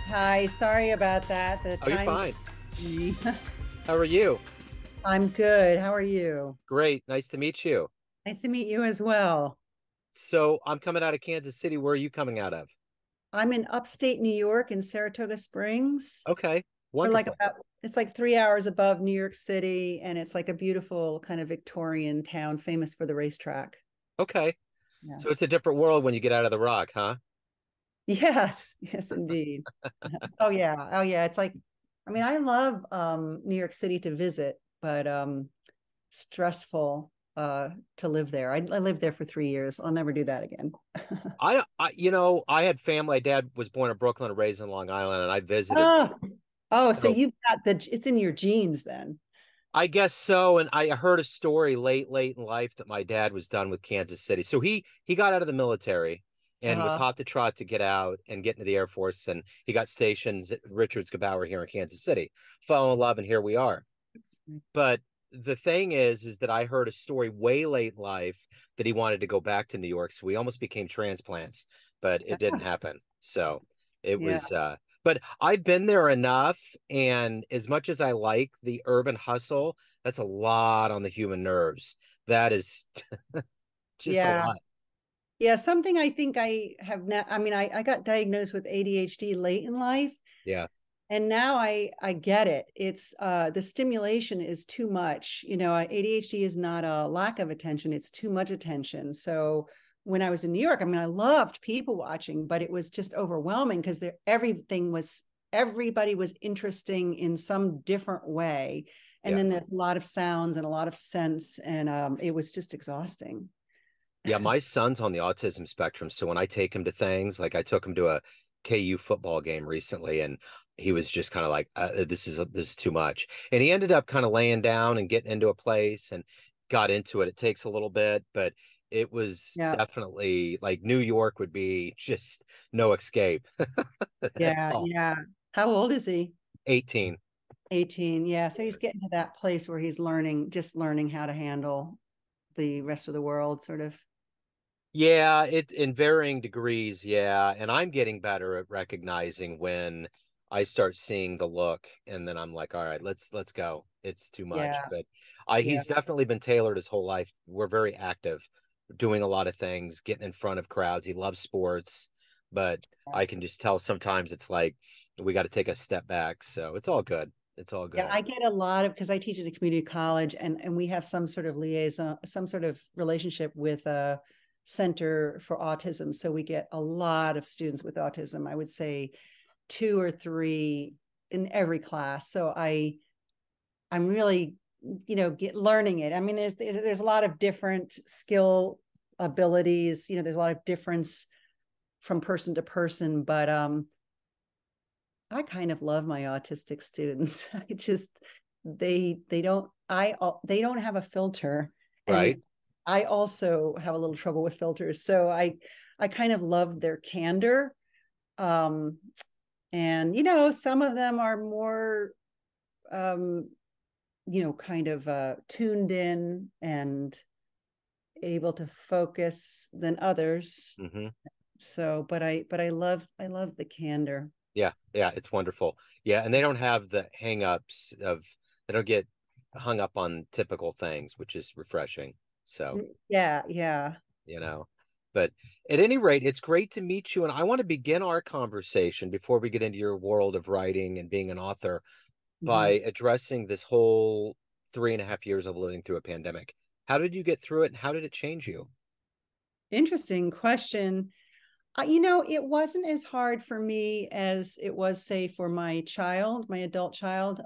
Hi, sorry about that. The Oh, you're time. fine. How are you? I'm good. How are you? Great. Nice to meet you. Nice to meet you as well. So I'm coming out of Kansas City. Where are you coming out of? I'm in upstate New York in Saratoga Springs. Okay. We're like Wonderful. about, it's like 3 hours above New York City, and it's like a beautiful kind of Victorian town famous for the racetrack. Okay. Yeah. So it's a different world when you get out of the rock, huh? Yes, yes, indeed. Oh yeah. Oh yeah. It's like, I mean, I love New York City to visit, but stressful to live there. I lived there for 3 years. I'll never do that again. I had family. My dad was born in Brooklyn and raised in Long Island, and I visited. Oh, oh, so So you've got it's in your genes then. I guess so. And I heard a story late in life that my dad was done with Kansas City. So he got out of the military and was Uh, hot to trot to get out and get into the Air Force. And he got stationed at Richards Gebaur here in Kansas City. Fell in love, and here we are. But the thing is that I heard a story way late in life that he wanted to go back to New York. So we almost became transplants, but it didn't happen. So it yeah, was, but I've been there enough. And as much as I like the urban hustle, that's a lot on the human nerves. That is just a yeah, lot. yeah. Something I think I have now. I mean, I got diagnosed with ADHD late in life, Yeah. and now I get it. It's the stimulation is too much. ADHD is not a lack of attention; it's too much attention. So when I was in New York, I mean, I loved people watching, but it was just overwhelming because everybody was interesting in some different way, and Yeah. then there's a lot of sounds and a lot of sense, and it was just exhausting. Yeah, my son's on the autism spectrum. So when I take him to things, like I took him to a KU football game recently, and he was just kind of like, this is too much. And he ended up kind of laying down and getting into a place and got into it. It takes a little bit, but it was Yeah, definitely like New York would be just no escape at yeah, all. yeah. How old is he? 18. 18. Yeah. So he's getting to that place where he's just learning how to handle the rest of the world, sort of. Yeah, it in varying degrees, yeah. And I'm getting better at recognizing when I start seeing the look and then I'm like, all right, let's go. It's too much. Yeah. But I Yeah. he's definitely been tailored his whole life. We're very active, doing a lot of things, getting in front of crowds. He loves sports, but I can just tell sometimes it's like we got to take a step back. So it's all good. It's all Yeah. good. I get a lot of, because I teach at a community college and we have some sort of liaison, some sort of relationship with a center for autism. So we get a lot of students with autism. I would say two or three in every class. So I'm really, learning it. I mean, there's a lot of different skill abilities. There's a lot of difference from person to person, but I kind of love my autistic students. I just they don't I they don't have a filter, Right? and I also have a little trouble with filters. So I kind of love their candor. Um, and some of them are more um kind of tuned in and able to focus than others. Hmm. So, but I love the candor. Yeah, yeah, it's wonderful. Yeah, and they don't have the hang-ups of they don't get hung up on typical things, which is refreshing. So, Yeah, yeah. you know, but at any rate, it's great to meet you. And I want to begin our conversation before we get into your world of writing and being an author by Mhm. addressing this whole 3.5 years of living through a pandemic. How did you get through it and how did it change you? Interesting question. It wasn't as hard for me as it was, say, for my child, my adult child,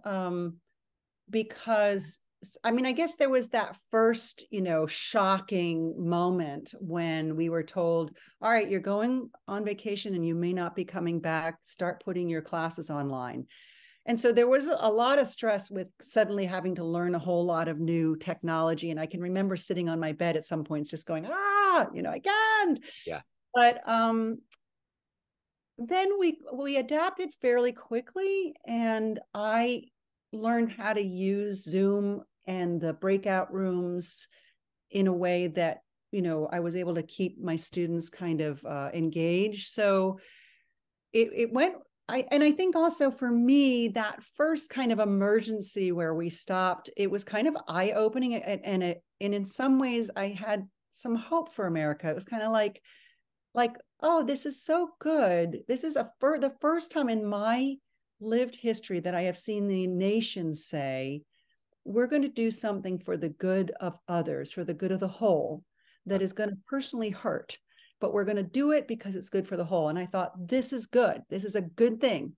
because I mean, I guess there was that first, shocking moment when we were told, all right, you're going on vacation and you may not be coming back. Start putting your classes online. And so there was a lot of stress with suddenly having to learn a whole lot of new technology. And I can remember sitting on my bed at some points just going, I can't. Yeah. But then we adapted fairly quickly, and I learned how to use Zoom and the breakout rooms in a way that I was able to keep my students kind of engaged. So it went I think also for me, that first kind of emergency where we stopped, it was kind of eye-opening, and in some ways I had some hope for America. It was kind of like, oh, this is so good. This is the first time in my lived history that I have seen the nation say, we're going to do something for the good of others, for the good of the whole, that is going to personally hurt, but we're going to do it because it's good for the whole. And I thought, this is good. This is a good thing.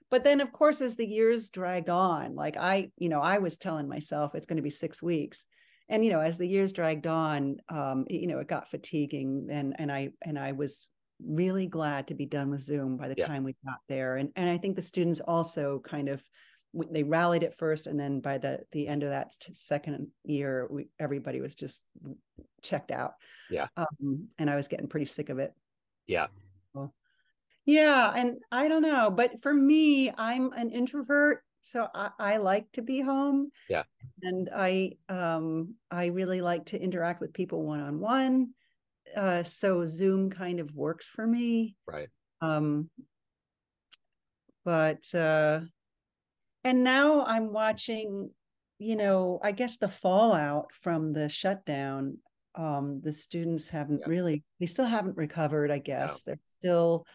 But then, of course, as the years dragged on, like I was telling myself it's going to be 6 weeks. And, as the years dragged on, it got fatiguing, and I was really glad to be done with Zoom by the Yeah. time we got there. And I think the students also kind of, they rallied at first, and then by the end of that second year, everybody was just checked out. Yeah. And I was getting pretty sick of it. Yeah. Yeah, and I don't know, but for me, I'm an introvert, so I like to be home, Yeah. and I really like to interact with people one-on-one. So Zoom kind of works for me. Right. Um, but and now I'm watching, I guess the fallout from the shutdown. The students haven't Yeah. really, they still haven't recovered, I No. guess. They're still,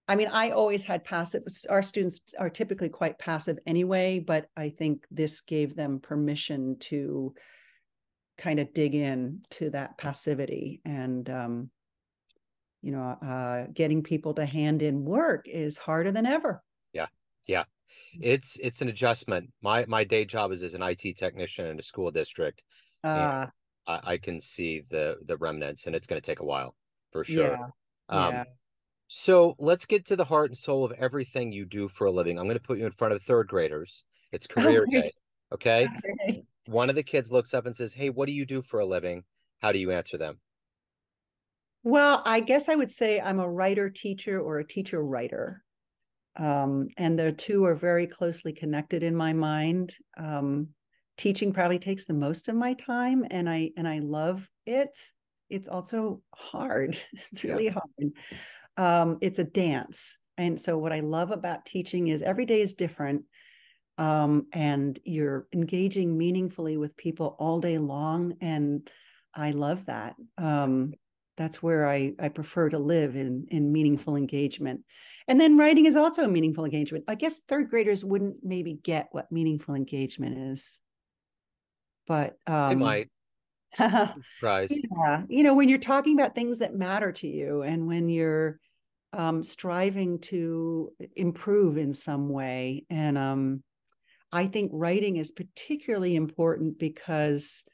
I mean, I always had passive, our students are typically quite passive anyway, but I think this gave them permission to kind of dig in to that passivity. And, getting people to hand in work is harder than ever. Yeah. Yeah. It's an adjustment. My day job is as an IT technician in a school district, and Uh, I can see the remnants, and it's going to take a while for sure. yeah, Um, yeah. so let's get to the heart and soul of everything you do for a living. I'm going to put you in front of third graders. It's career Okay. day. Okay. Okay. One of the kids looks up and says, "Hey, what do you do for a living?" How do you answer them? Well, I guess I would say I'm a writer teacher or a teacher writer. And the two are very closely connected in my mind. Teaching probably takes the most of my time, and I love it. It's also hard. It's Yeah. really hard. It's a dance. And so what I love about teaching is every day is different. And you're engaging meaningfully with people all day long. And I love that. That's where I prefer to live, in meaningful engagement. And then writing is also a meaningful engagement. I guess third graders wouldn't maybe get what meaningful engagement is, but They might. yeah, Surprised. when you're talking about things that matter to you, and when you're striving to improve in some way. And I think writing is particularly important because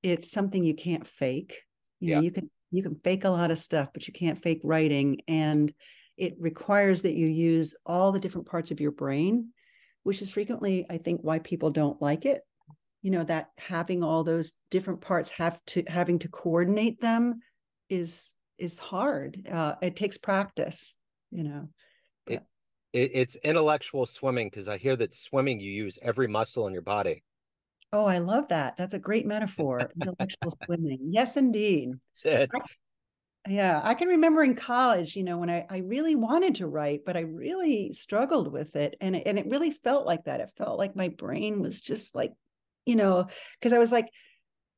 it's something you can't fake. Yeah. You can fake a lot of stuff, but you can't fake writing. And it requires that you use all the different parts of your brain, which is frequently, I think, why people don't like it. That having all those different parts having to coordinate them is hard. It takes practice, It, but it's intellectual swimming because I hear that swimming you use every muscle in your body. oh, I love that. That's a great metaphor. Intellectual swimming. Yes, indeed. That's it. I, yeah, I can remember in college, when I really wanted to write, but I really struggled with it. And it really felt like that. It felt like my brain was just like, because I was like,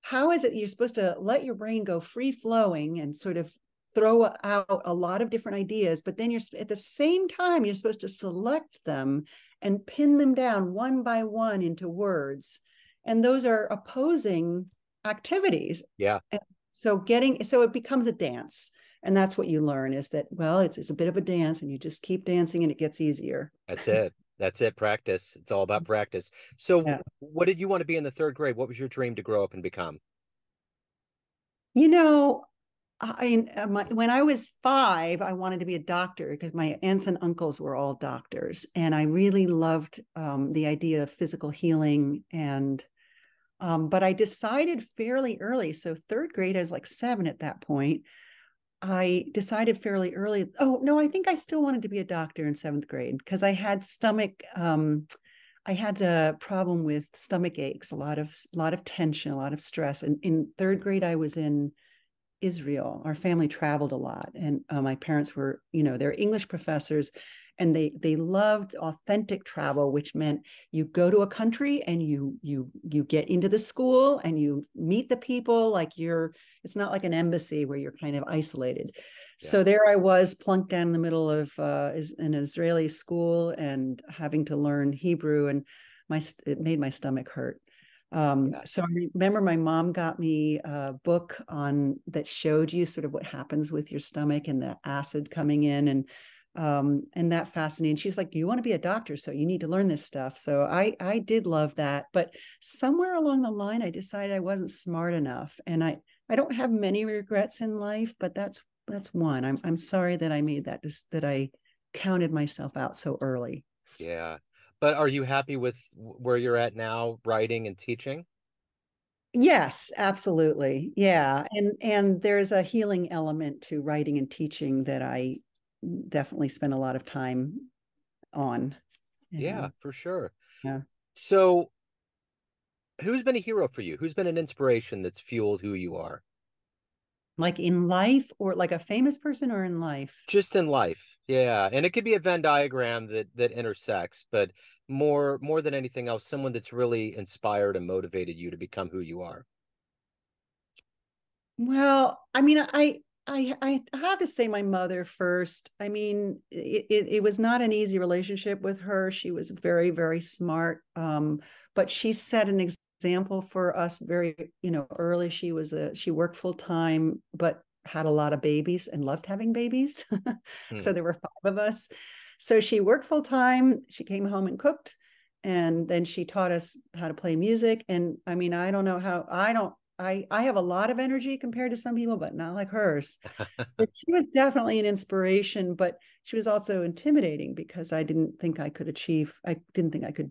how is it you're supposed to let your brain go free flowing and sort of throw out a lot of different ideas, but then you're at the same time, you're supposed to select them and pin them down one by one into words. And those are opposing activities. Yeah. And so it becomes a dance. And that's what you learn, is that, well, it's a bit of a dance, and you just keep dancing and it gets easier. That's it. That's it. Practice. It's all about practice. So, Yeah. what did you want to be in the third grade? What was your dream to grow up and become? You know, when I was 5, I wanted to be a doctor because my aunts and uncles were all doctors, and I really loved the idea of physical healing. And but I decided fairly early. So third grade, I was like 7 at that point. I decided fairly early. Oh no, I think I still wanted to be a doctor in 7th grade because I had stomach. I had a problem with stomach aches, a lot of tension, a lot of stress. And in third grade, I was in Israel. Our family traveled a lot, and my parents were, they're English professors, and they loved authentic travel, which meant you go to a country and you get into the school and you meet the people. Like it's not like an embassy where you're kind of isolated. Yeah. So there I was, plunked down in the middle of an Israeli school and having to learn Hebrew, and it made my stomach hurt. Yeah. So I remember my mom got me a book that showed you sort of what happens with your stomach and the acid coming in, and that fascinating. She's like, "You want to be a doctor, so you need to learn this stuff." So I did love that, but somewhere along the line, I decided I wasn't smart enough, and I don't have many regrets in life, but that's one. I'm sorry that I made that I counted myself out so early. Yeah. But are you happy with where you're at now, writing and teaching? Yes, absolutely. Yeah. And there's a healing element to writing and teaching that I definitely spend a lot of time on. Yeah, And for sure. yeah. So, who's been a hero for you? Who's been an inspiration that's fueled who you are? Like in life, or like a famous person, or in life? Just in life. Yeah. And it could be a Venn diagram that intersects, but more than anything else, someone that's really inspired and motivated you to become who you are. Well, I mean, I have to say my mother first. I mean, it was not an easy relationship with her. She was very, very smart, but she set an example for us very, early. She worked full time, but had a lot of babies and loved having babies. Hmm. So there were five of us. So she worked full time. She came home and cooked, and then she taught us how to play music. And I mean, I don't know how I don't I have a lot of energy compared to some people, but not like hers. But she was definitely an inspiration, but she was also intimidating because I didn't think I could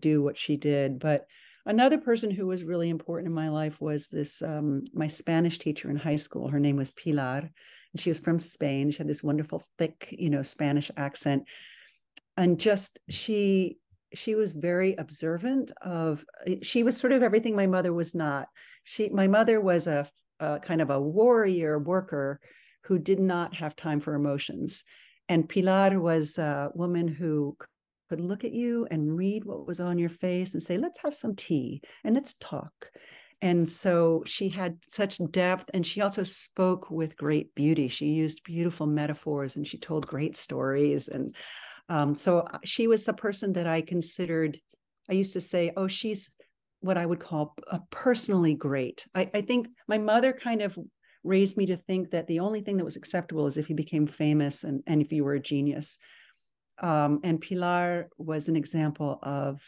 do what she did. But another person who was really important in my life was this my Spanish teacher in high school. Her name was Pilar, and she was from Spain. She had this wonderful, thick, Spanish accent, and just she was very observant of. She was sort of everything my mother was not. My mother was a kind of a warrior worker who did not have time for emotions, and Pilar was a woman who could look at you and read what was on your face and say, let's have some tea and let's talk. And so she had such depth, and she also spoke with great beauty. She used beautiful metaphors and she told great stories. And so she was a person that I considered. I used to say, oh, she's what I would call a personally great. I think my mother kind of raised me to think that the only thing that was acceptable is if you became famous and if you were a genius. And Pilar was an example of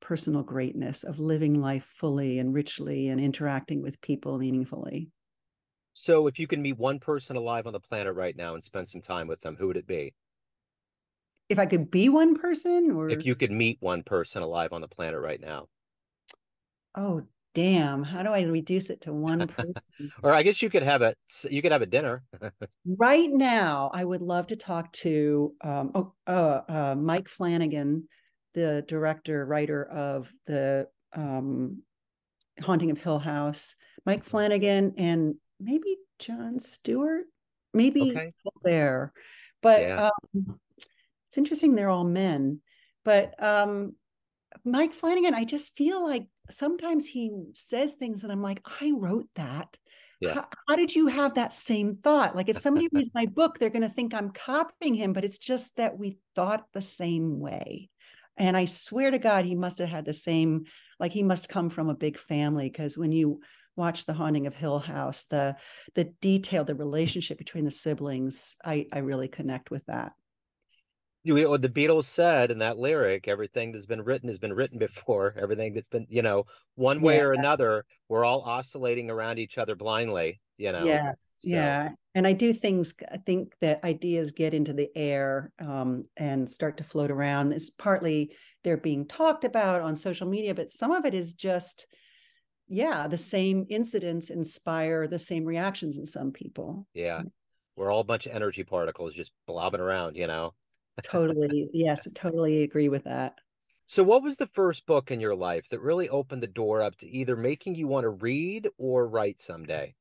personal greatness, of living life fully and richly and interacting with people meaningfully. So, if you can meet one person alive on the planet right now and spend some time with them, who would it be? If I could be one person, If or, you could meet one person alive on the planet right now. oh, damn, how do I reduce it to one person? Or I guess you could have a dinner. Right now, I would love to talk to Mike Flanagan, the director, writer of the Haunting of Hill House. Mike Flanagan and maybe Jon Stewart, maybe Okay. Colbert. But Yeah. it's interesting they're all men. But Mike Flanagan, I just feel like sometimes he says things and I'm like, I wrote that. Yeah. How did you have that same thought? Like if somebody reads my book, they're going to think I'm copying him, but it's just that we thought the same way. And I swear to God, he must have had the same, like he must come from a big family, because when you watch The Haunting of Hill House, the detail, the relationship between the siblings, I really connect with that. What the Beatles said in that lyric, everything that's been written has been written before. Everything that's been, one way Yeah. or another, we're all oscillating around each other blindly. Yes, So, yeah. And I think that ideas get into the air and start to float around. It's partly they're being talked about on social media, but some of it is just, yeah, the same incidents inspire the same reactions in some people. yeah, we're all a bunch of energy particles just blobbing around. Totally. Yes, totally agree with that. So, what was the first book in your life that really opened the door up to either making you want to read or write someday?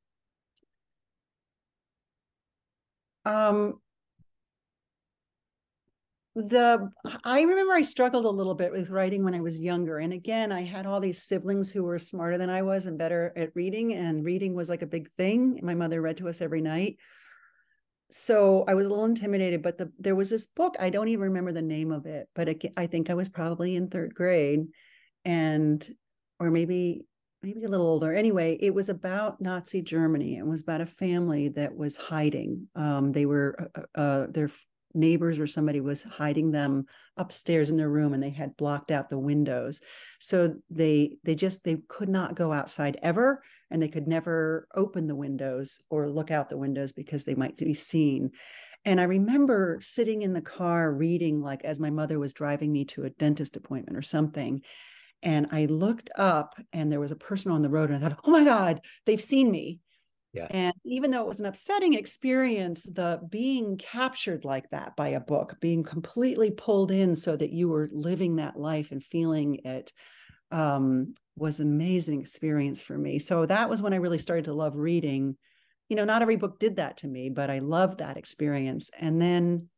Um, I remember I struggled a little bit with writing when I was younger. And again, I had all these siblings who were smarter than I was and better at reading, and reading was like a big thing. My mother read to us every night. So I was a little intimidated, but there was this book. I don't even remember the name of it, but I think I was probably in third grade, and or maybe a little older. Anyway, it was about Nazi Germany. It was about a family that was hiding. They were their neighbors or somebody was hiding them upstairs in their room, and they had blocked out the windows. So they could not go outside ever, and they could never open the windows or look out the windows because they might be seen. And I remember sitting in the car reading, like as my mother was driving me to a dentist appointment or something. And I looked up and there was a person on the road, and I thought, oh my God, they've seen me. Yeah. And even though it was an upsetting experience, the being captured like that by a book, being completely pulled in so that you were living that life and feeling it, was an amazing experience for me. So that was when I really started to love reading. Not every book did that to me, but I loved that experience. And then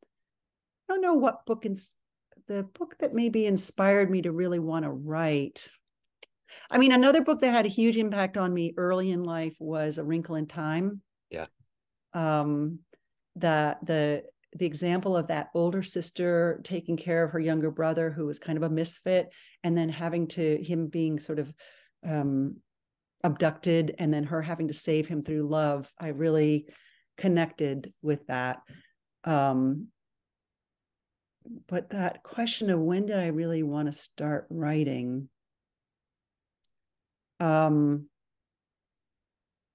I don't know what the book that maybe inspired me to really want to write. I mean, another book that had a huge impact on me early in life was A Wrinkle in Time. Yeah. Um, the example of that older sister taking care of her younger brother, who was kind of a misfit, and then him being sort of abducted, and then her having to save him through love. I really connected with that. But that question of when did I really want to start writing? I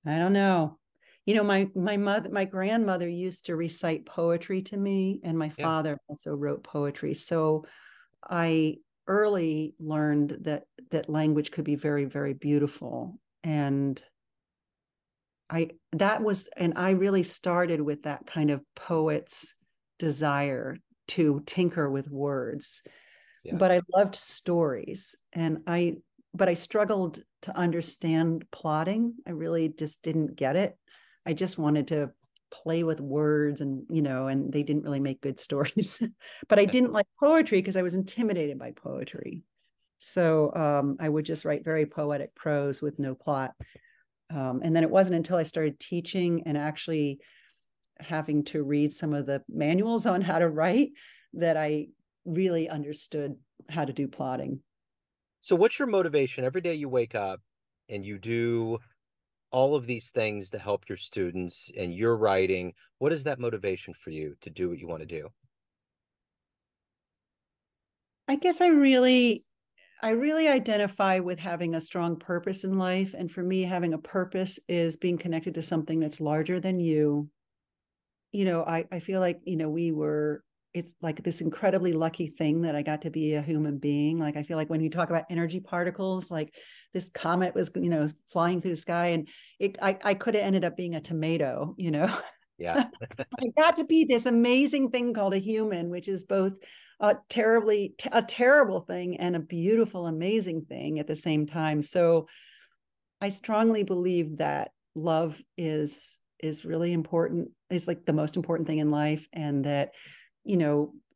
don't know. My grandmother used to recite poetry to me, and my Yeah. father also wrote poetry. So I early learned that language could be very, very beautiful. And I really started with that kind of poet's desire to tinker with words. Yeah. But I loved stories, but I struggled to understand plotting. I really just didn't get it. I just wanted to play with words, and they didn't really make good stories. But I didn't like poetry because I was intimidated by poetry. So I would just write very poetic prose with no plot. And then it wasn't until I started teaching and actually having to read some of the manuals on how to write that I really understood how to do plotting. So what's your motivation every day you wake up and you do all of these things to help your students and you're writing? What is that motivation for you to do what you want to do? I guess I really identify with having a strong purpose in life. And for me, having a purpose is being connected to something that's larger than you. I feel like, it's like this incredibly lucky thing that I got to be a human being. Like, I feel like when you talk about energy particles, like this comet was, flying through the sky, and I could have ended up being a tomato. Yeah. I got to be this amazing thing called a human, which is both a terrible thing and a beautiful, amazing thing at the same time. So I strongly believe that love is really important. It's like the most important thing in life, and that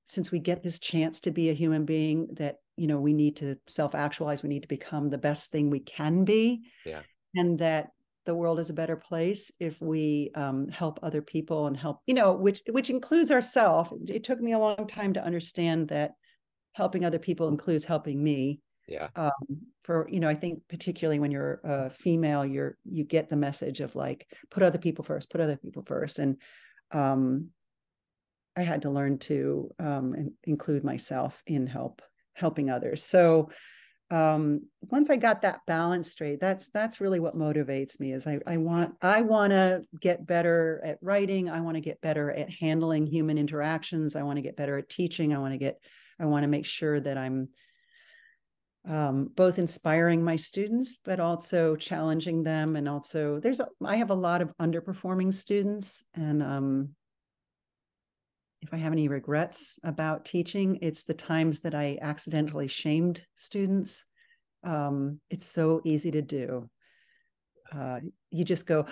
since we get this chance to be a human being, that we need to self-actualize. We need to become the best thing we can be, Yeah. and that the world is a better place if we help other people and help, which includes ourselves. It took me a long time to understand that helping other people includes helping me. Yeah. I think particularly when you're a female, you get the message of like, put other people first. And I had to learn to include myself in helping others. So once I got that balance straight, that's really what motivates me. Is I want to get better at writing. I want to get better at handling human interactions. I want to get better at teaching. I want to make sure that I'm both inspiring my students, but also challenging them. And also I have a lot of underperforming students. And if I have any regrets about teaching, it's the times that I accidentally shamed students. It's so easy to do. You just go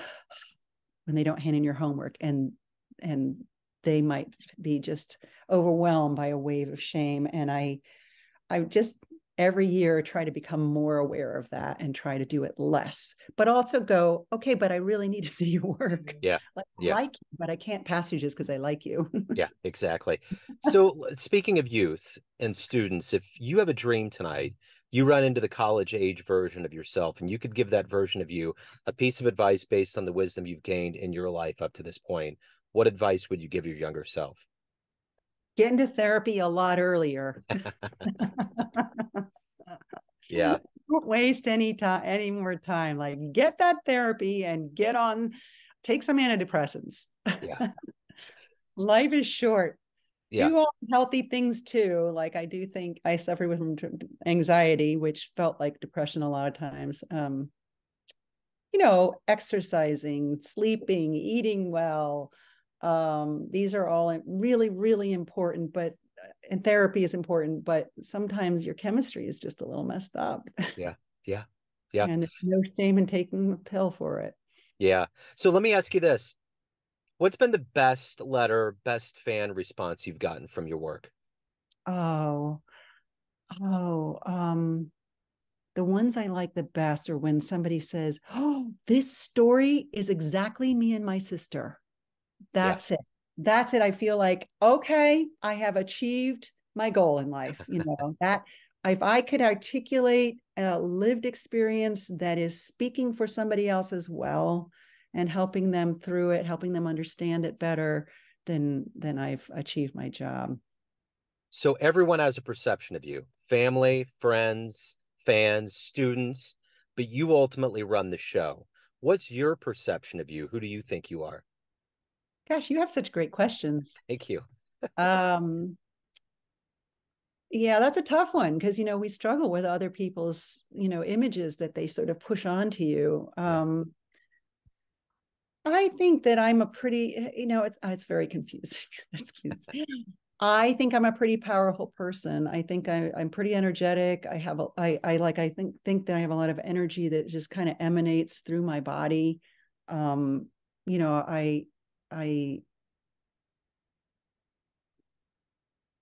when they don't hand in your homework, and they might be just overwhelmed by a wave of shame. And I just every year try to become more aware of that and try to do it less, but also go, okay, but I really need to see your work. Yeah. Like, I Yeah. like you, but I can't pass you just because I like you. Yeah, exactly. So speaking of youth and students, if you have a dream tonight, you run into the college age version of yourself, and you could give that version of you a piece of advice based on the wisdom you've gained in your life up to this point, what advice would you give your younger self? Get into therapy a lot earlier. Yeah. Don't waste any time, any more time. Like, get that therapy and get on, take some antidepressants. Yeah. Life is short. Yeah. Do all healthy things too. Like, I do think I suffer with anxiety, which felt like depression a lot of times. Exercising, sleeping, eating well. These are all really, really important, but and therapy is important, but sometimes your chemistry is just a little messed up. Yeah. Yeah. Yeah. And there's no shame in taking a pill for it. Yeah. So let me ask you this. What's been the best letter, best fan response you've gotten from your work? Oh, oh, the ones I like the best are when somebody says, "Oh, this story is exactly me and my sister." Yeah. That's it. That's it. I feel like, okay, I have achieved my goal in life. That if I could articulate a lived experience that is speaking for somebody else as well and helping them through it, helping them understand it better, then I've achieved my job. So everyone has a perception of you, family, friends, fans, students, but you ultimately run the show. What's your perception of you? Who do you think you are? Gosh, you have such great questions. Thank you. Um, yeah, that's a tough one because we struggle with other people's images that they sort of push onto you. Yeah. I think that I'm a pretty, it's very confusing. I think I'm a pretty powerful person. I think I'm pretty energetic. I have I think that I have a lot of energy that just kind of emanates through my body. Um, I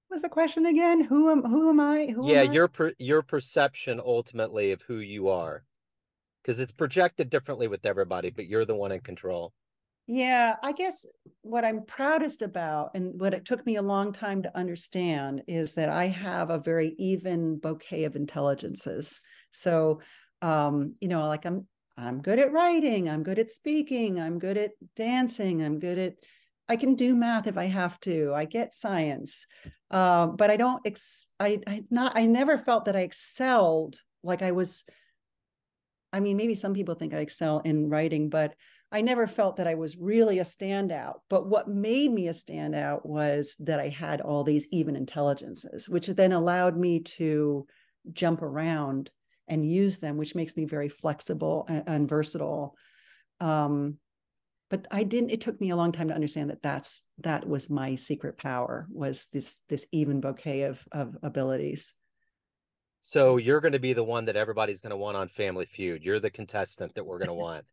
what's the question again? Who am I? Who Yeah, am I? your perception ultimately of who you are, because it's projected differently with everybody, but you're the one in control. Yeah, I guess what I'm proudest about and what it took me a long time to understand is that I have a very even bouquet of intelligences. So, like I'm good at writing, I'm good at speaking, I'm good at dancing, I can do math if I have to. I get science. But I don't I never felt that I excelled like I was. I mean, maybe some people think I excel in writing, but I never felt that I was really a standout. But what made me a standout was that I had all these even intelligences, which then allowed me to jump around and use them, which makes me very flexible and versatile. But it took me a long time to understand that was my secret power, was this even bouquet of abilities. So you're going to be the one that everybody's going to want on Family Feud. You're the contestant that we're going to want.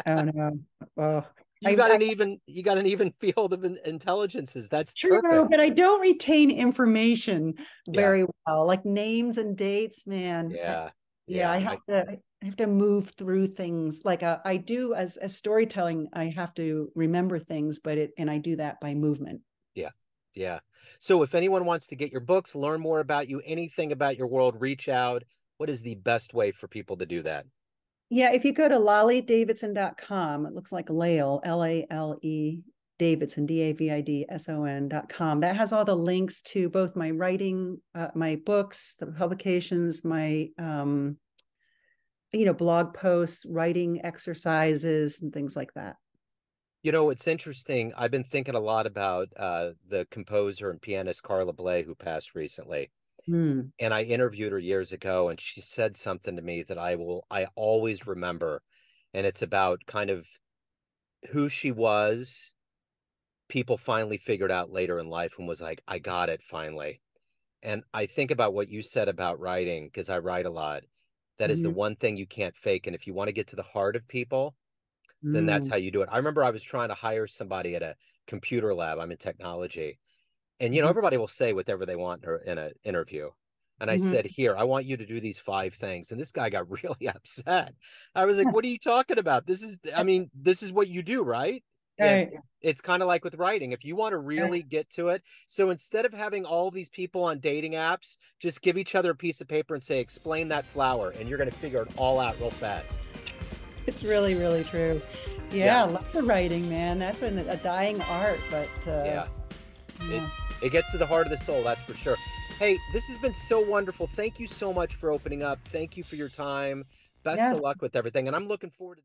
Oh no. Oh, You got an even field of intelligences. That's true, perfect. but I don't retain information Yeah. very well, like names and dates, man. Yeah. Yeah, Yeah. I have to move through things like I do as storytelling. I have to remember things, and I do that by movement. Yeah. Yeah. So if anyone wants to get your books, learn more about you, anything about your world, reach out. What is the best way for people to do that? Yeah, if you go to laledavidson.com, it looks like Lale, Lale Davidson, Davidson.com. That has all the links to both my writing, my books, the publications, my blog posts, writing exercises, and things like that. It's interesting. I've been thinking a lot about the composer and pianist Carla Bley, who passed recently. Hmm. And I interviewed her years ago, and she said something to me that I always remember. And it's about kind of who she was. People finally figured out later in life and was like, I got it finally. And I think about what you said about writing, because I write a lot. That is the Mhm. one thing you can't fake. And if you want to get to the heart of people, then that's Mm. how you do it. I remember I was trying to hire somebody at a computer lab. I'm in technology. And, Mhm. everybody will say whatever they want in an interview. And I Mhm. said, here, I want you to do these 5 things. And this guy got really upset. I was like, what are you talking about? This is what you do, right? And Right. it's kind of like with writing. If you want to Right. really get to it, so instead of having all these people on dating apps, just give each other a piece of paper and say, explain that flower, and you're going to figure it all out real fast. It's really, really true. Yeah. Yeah, letter writing, man. That's a dying art, but Yeah. It yeah. it gets to the heart of the soul, that's for sure. Hey, this has been so wonderful. Thank you so much for opening up. Thank you for your time. Best of Yes. luck with everything. And I'm looking forward to